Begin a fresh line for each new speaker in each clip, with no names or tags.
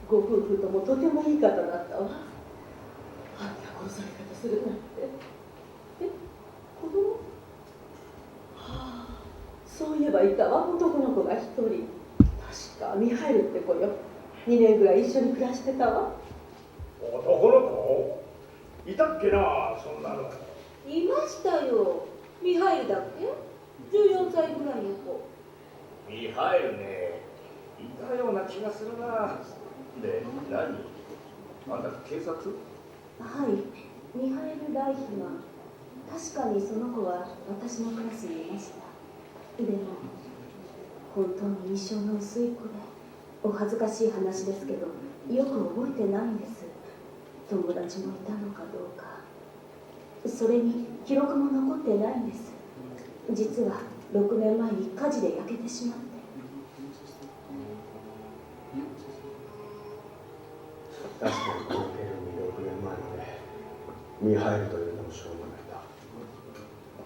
ご夫婦ともとてもいい方だったわ。あんな殺され方するなんて。子供？はあ、そういえばいたわ、男の子が一人。確かミハイルって子よ。2年ぐらい一緒に暮らしてたわ。
男の子？いたっけな、そんなの。
いましたよ。ミハイルだっけ？14歳ぐらいの子。
ミハイルね、いたような気がするな。で、何？あんた警察？
はい、ミハエル・ライヒマン。確かにその子は私のクラスにいました。でも本当に印象の薄い子で、お恥ずかしい話ですけど、よく覚えてないんです。友達もいたのかどうか。それに記録も残ってないんです。実は6年前に火事で焼けてしまって。
確かにこのペルーに6年前までミハエルという名の少年がいた。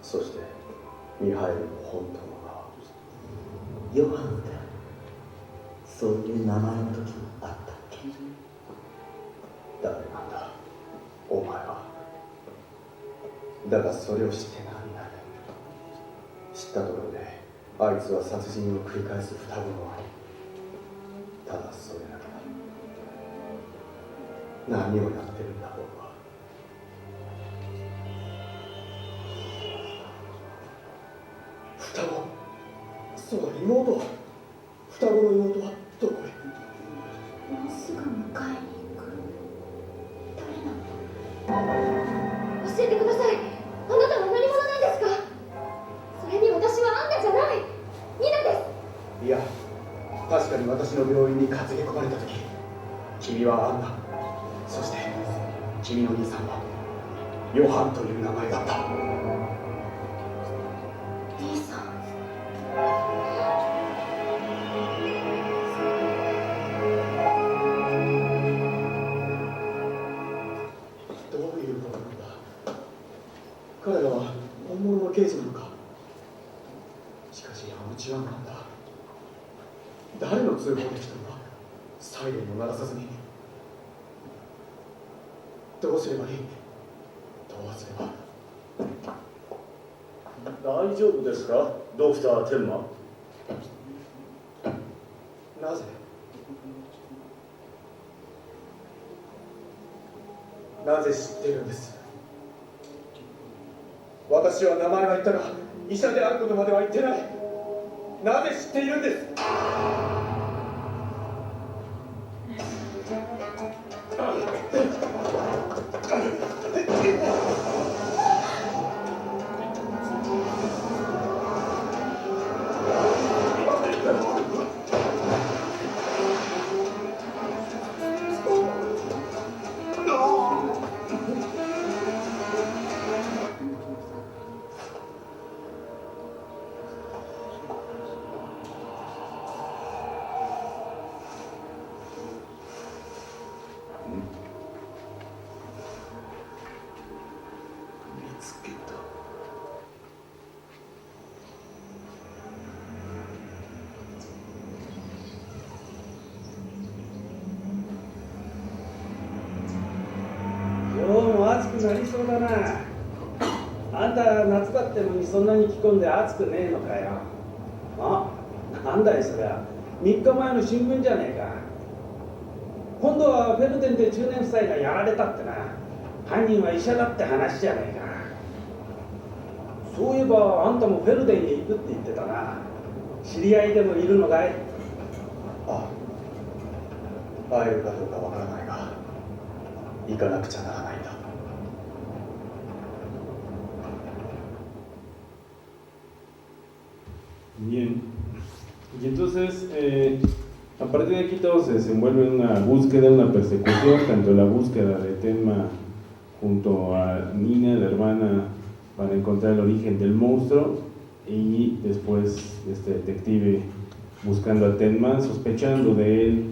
そしてミハエルの本当の名は
ヨハンって、そういう名前の時あったっけ？
誰なんだお前は。だがそれを知って何になる。知ったところであいつは殺人を繰り返す双子の兄。ただそれだけだ。何をやってるんだ僕は。双子？そうだ、妹は。双子の妹はどこへ？
もうすぐ迎えに行く。誰なの？教えてください。あなたは何者なんですか？それに私はアンナじゃない、ニナです。
いや、確かに私の病院に担ぎ込まれた時、君はアンナ、そして君の兄さんはヨハンという名前だった。
兄さん。
どういうことなんだ。彼らは本物の刑事なのか。しかしあの血は何だ。誰の通報で来たんだ。サイレンを鳴らさずに。どうすればいい。どうすれば。
大丈夫ですか、ドクター・テンマ。
なぜ知っているんです。私は名前は言ったが医者であることまでは言ってない。なぜ知っているんです。
暑くなりそうだな。あんた夏だってのにそんなに着込んで暑くねえのかよ。あ、なんだいそりゃ。3日前の新聞じゃねえか。今度はフェルデンで中年夫妻がやられたってな。犯人は医者だって話じゃねえか。そういえばあんたもフェルデンへ行くって言ってたな。知り合いでもいるのかい？
ああ、会えるかどうかわからないが行かなくちゃならないんだ。
Bien, y entonces a partir de aquí todo se desenvuelve en una búsqueda, una persecución, tanto la búsqueda de Tenma junto a Nina, la hermana, para encontrar el origen del monstruo, y después este detective buscando a Tenma, sospechando de él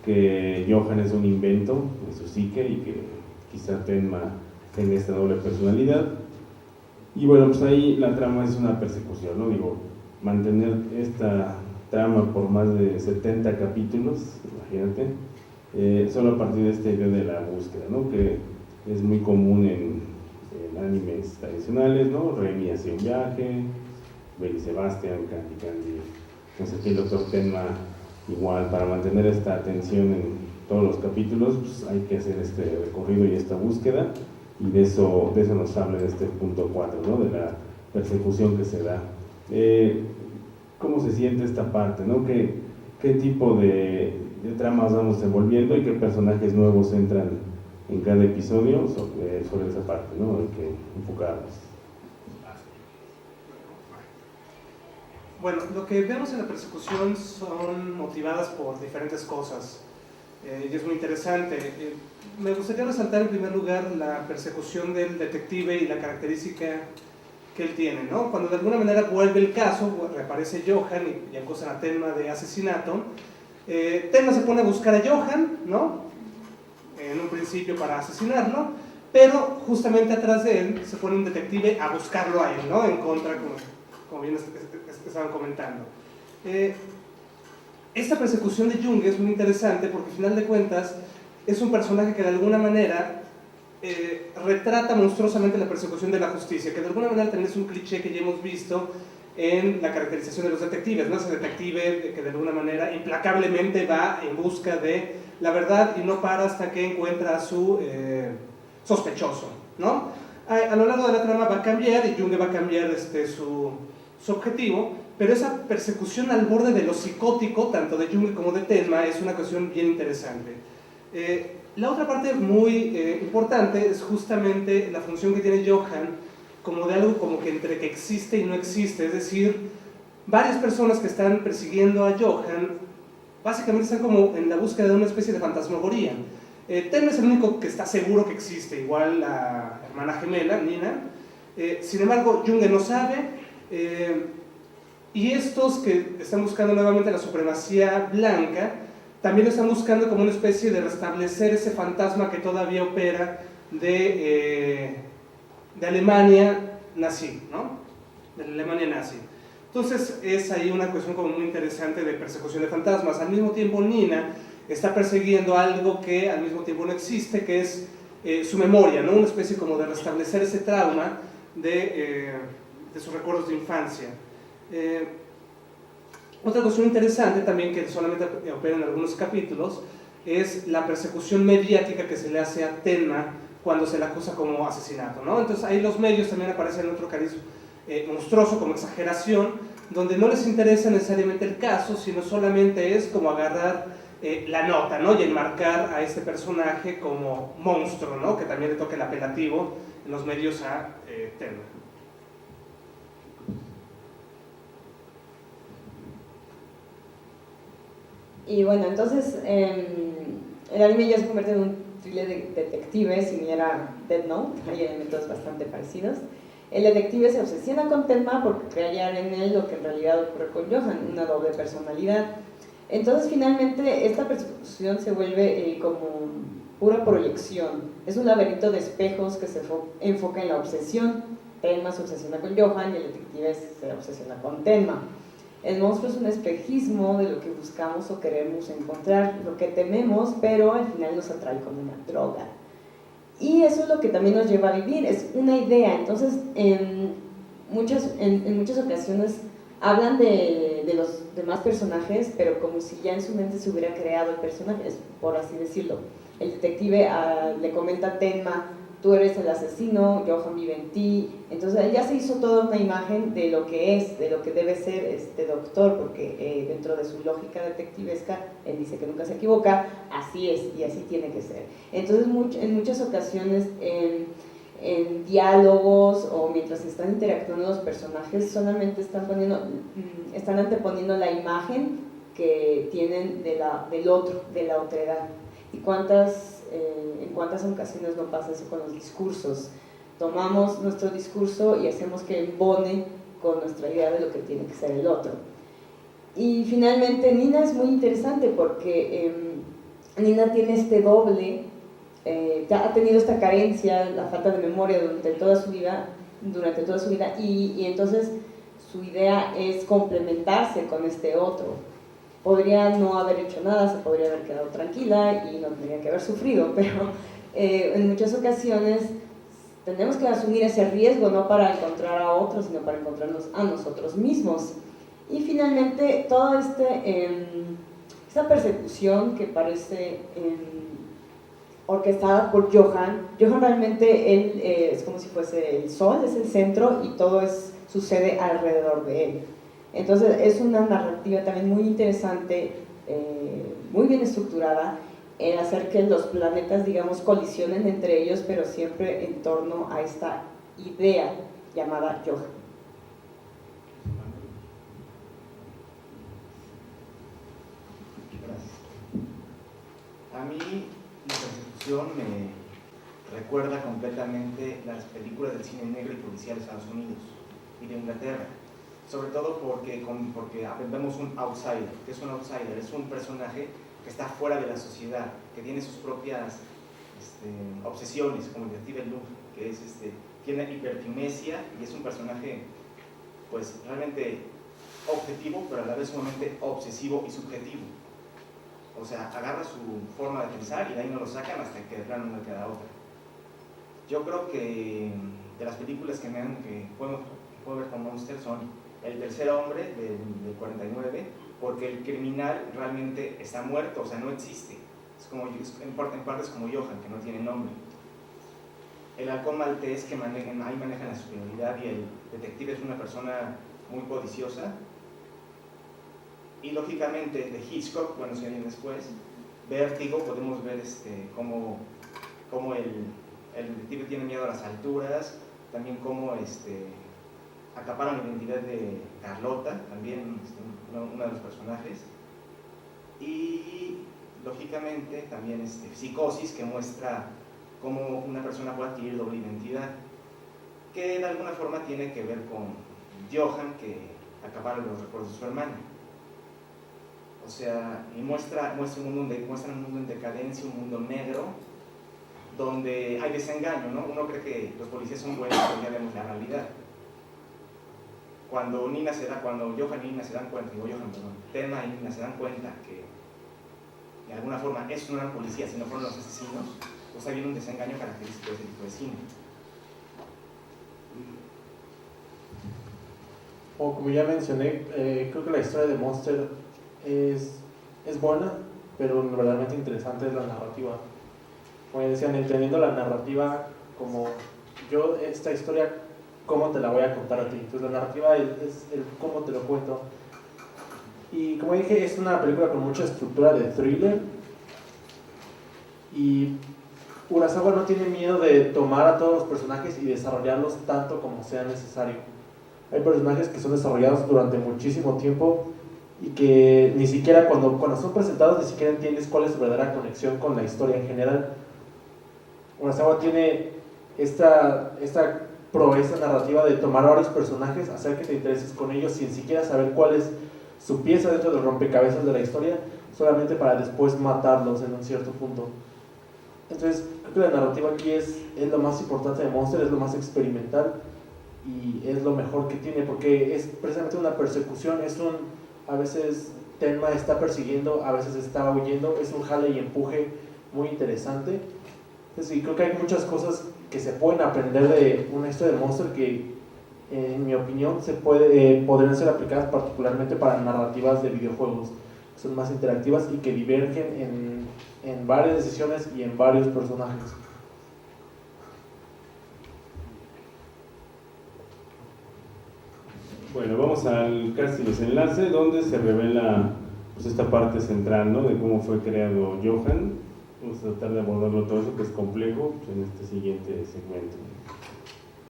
que Johan es un invento de su psique y que quizá Tenma tenga esta doble personalidad. Y bueno, pues ahí la trama es una persecución, ¿no? Digo, mantener esta trama por más de 70 capítulos, imagínate, solo a partir de esta idea de la búsqueda, ¿no? Que es muy común en animes tradicionales, ¿no? Remy hace un viaje, Bell y Sebastian, Candy. Entonces aquí el Dr. Tenma igual, para mantener esta atención en todos los capítulos, pues hay que hacer este recorrido y esta búsqueda, y de eso nos habla en este punto 4, ¿no? De la persecución que se da. ¿Cómo se siente esta parte, ¿no? ¿Qué tipo de tramas vamos envolviendo y qué personajes nuevos entran en cada episodio sobre esa parte, ¿no? Hay que enfocarnos.
Bueno, lo que vemos en la persecución son motivadas por diferentes cosas, y es muy interesante. Me gustaría resaltar en primer lugar la persecución del detective y la característica que él tiene, ¿no? Cuando de alguna manera vuelve el caso, reaparece Johan y acusan a Tenma de asesinato. Tenma se pone a buscar a Johan, ¿no? En un principio para asesinarlo, pero justamente atrás de él se pone un detective a buscarlo a él, ¿no? En contra, como bien estaban comentando. Esta persecución de Jung es muy interesante porque al final de cuentas es un personaje que de alguna manera retrata monstruosamente la persecución de la justicia, que de alguna manera también es un cliché que ya hemos visto en la caracterización de los detectives, ¿no? Ese detective que de alguna manera implacablemente va en busca de la verdad y no para hasta que encuentra a su sospechoso, ¿no? A lo largo de la trama va a cambiar y Jung va a cambiar su objetivo, pero esa persecución al borde de lo psicótico, tanto de Jung como de Tenma, es una cuestión bien interesante. La otra parte muy importante es justamente la función que tiene Johan como de algo como que entre que existe y no existe, es decir, varias personas que están persiguiendo a Johan básicamente están como en la búsqueda de una especie de fantasmagoría. Tenma es el único que está seguro que existe, igual la hermana gemela, Nina. Sin embargo, Jung no sabe, y estos que están buscando nuevamente la supremacía blanca también lo están buscando como una especie de restablecer ese fantasma que todavía opera de Alemania nazi, ¿no? De la Alemania nazi. Entonces es ahí una cuestión como muy interesante de persecución de fantasmas. Al mismo tiempo Nina está persiguiendo algo que al mismo tiempo no existe, que es su memoria, ¿no? Una especie como de restablecer ese trauma de sus recuerdos de infancia. Otra cuestión interesante también que solamente opera en algunos capítulos es la persecución mediática que se le hace a Tenma cuando se le acusa como asesinato, ¿no? Entonces ahí los medios también aparecen en otro cariz monstruoso, como exageración, donde no les interesa necesariamente el caso, sino solamente es como agarrar la nota, ¿no? Y enmarcar a este personaje como monstruo, ¿no? Que también le toca el apelativo en los medios a Tenma.
Y bueno, entonces el anime ya se convierte en un thriller de detective similar a Death Note, hay elementos bastante parecidos. El detective se obsesiona con Tenma porque cree hallar en él lo que en realidad ocurre con Johan, una doble personalidad. Entonces finalmente esta persecución se vuelve como pura proyección, es un laberinto de espejos que se enfoca en la obsesión. Tenma se obsesiona con Johan y el detective se obsesiona con Tenma. El monstruo es un espejismo de lo que buscamos o queremos encontrar, lo que tememos, pero al final nos atrae como una droga. Y eso es lo que también nos lleva a vivir, es una idea. Entonces, en muchas ocasiones hablan de los demás personajes, pero como si ya en su mente se hubiera creado el personaje, por así decirlo. El detective le comenta a Tenma: tú eres el asesino, Johan vive en ti. Entonces ya se hizo toda una imagen de lo que es, de lo que debe ser este doctor, porque dentro de su lógica detectivesca, él dice que nunca se equivoca, así es y así tiene que ser. Entonces en muchas ocasiones en diálogos o mientras están interactuando los personajes solamente están anteponiendo la imagen que tienen del otro, de la otredad. ¿Y en cuántas ocasiones no pasa eso con los discursos? Tomamos nuestro discurso y hacemos que embone con nuestra idea de lo que tiene que ser el otro. Y finalmente Nina es muy interesante porque Nina tiene este doble, ya ha tenido esta carencia, la falta de memoria durante toda su vida y entonces su idea es complementarse con este otro. podría no haber hecho nada, se podría haber quedado tranquila y no tendría que haber sufrido, pero en muchas ocasiones tenemos que asumir ese riesgo no para encontrar a otros, sino para encontrarnos a nosotros mismos. Y finalmente, toda esta persecución que parece orquestada por Johan realmente él es como si fuese el sol, es el centro y todo sucede alrededor de él. Entonces es una narrativa también muy interesante, muy bien estructurada, en hacer que los planetas, digamos, colisionen entre ellos, pero siempre en torno a esta idea llamada Johan.
Gracias. A mí la persecución me recuerda completamente las películas del cine negro y policial de Estados Unidos y de Inglaterra, sobre todo porque vemos un outsider. ¿Qué es un outsider? Es un personaje que está fuera de la sociedad, que tiene sus propias obsesiones, como el detective Lund, que tiene hipertimesia y es un personaje pues realmente objetivo, pero a la vez sumamente obsesivo y subjetivo. O sea, agarra su forma de pensar y de ahí no lo sacan hasta que de plano no le queda otra. Yo creo que de las películas que puedo ver con Monster son El tercer hombre del 49, porque el criminal realmente está muerto, o sea, no existe. En parte es como Johan, que no tiene nombre. El halcón maltés, que ahí manejan la superioridad, y el detective es una persona muy codiciosa. Y lógicamente de Hitchcock, bueno, si viene después, Vértigo, podemos ver cómo el detective tiene miedo a las alturas, también cómo acaparan la identidad de Carlota, también uno de los personajes, y lógicamente también Psicosis, que muestra cómo una persona puede adquirir doble identidad, que de alguna forma tiene que ver con Johan, que acapara los recuerdos de su hermana. O sea, y muestra un mundo en decadencia, un mundo negro, donde hay desengaño, ¿no? Uno cree que los policías son buenos, pero ya vemos la realidad. Cuando Johan y Nina se dan cuenta, Thelma y Nina se dan cuenta que de alguna forma no eran policías, sino fueron los asesinos, pues hay un desengaño característico de ese tipo de cine.
Como ya mencioné, creo que la historia de Monster es buena, pero lo verdaderamente interesante es la narrativa. Como decían, entendiendo la narrativa como yo, esta historia, cómo te la voy a contar a ti. Entonces la narrativa es el cómo te lo cuento. Y como dije, es una película con mucha estructura de thriller. Y Urasawa no tiene miedo de tomar a todos los personajes y desarrollarlos tanto como sea necesario. Hay personajes que son desarrollados durante muchísimo tiempo y que ni siquiera cuando son presentados ni siquiera entiendes cuál es su verdadera conexión con la historia en general. Urasawa tiene esta proeza narrativa de tomar a varios personajes, hacer que te intereses con ellos sin siquiera saber cuál es su pieza dentro del rompecabezas de la historia, solamente para después matarlos en un cierto punto. Entonces, creo que la narrativa aquí es lo más importante de Monster, es lo más experimental y es lo mejor que tiene, porque es precisamente una persecución, a veces Thelma está persiguiendo, a veces está huyendo, es un jale y empuje muy interesante. Entonces, sí, creo que hay muchas cosas que se pueden aprender de una historia de Monster que, en mi opinión, podrían ser aplicadas particularmente para narrativas de videojuegos, que son más interactivas y que divergen en varias decisiones y en varios personajes.
Bueno, vamos al casi desenlace, donde se revela pues, esta parte central, ¿no?, de cómo fue creado Johan. Vamos a tratar de abordarlo todo eso que es complejo pues, en este siguiente segmento.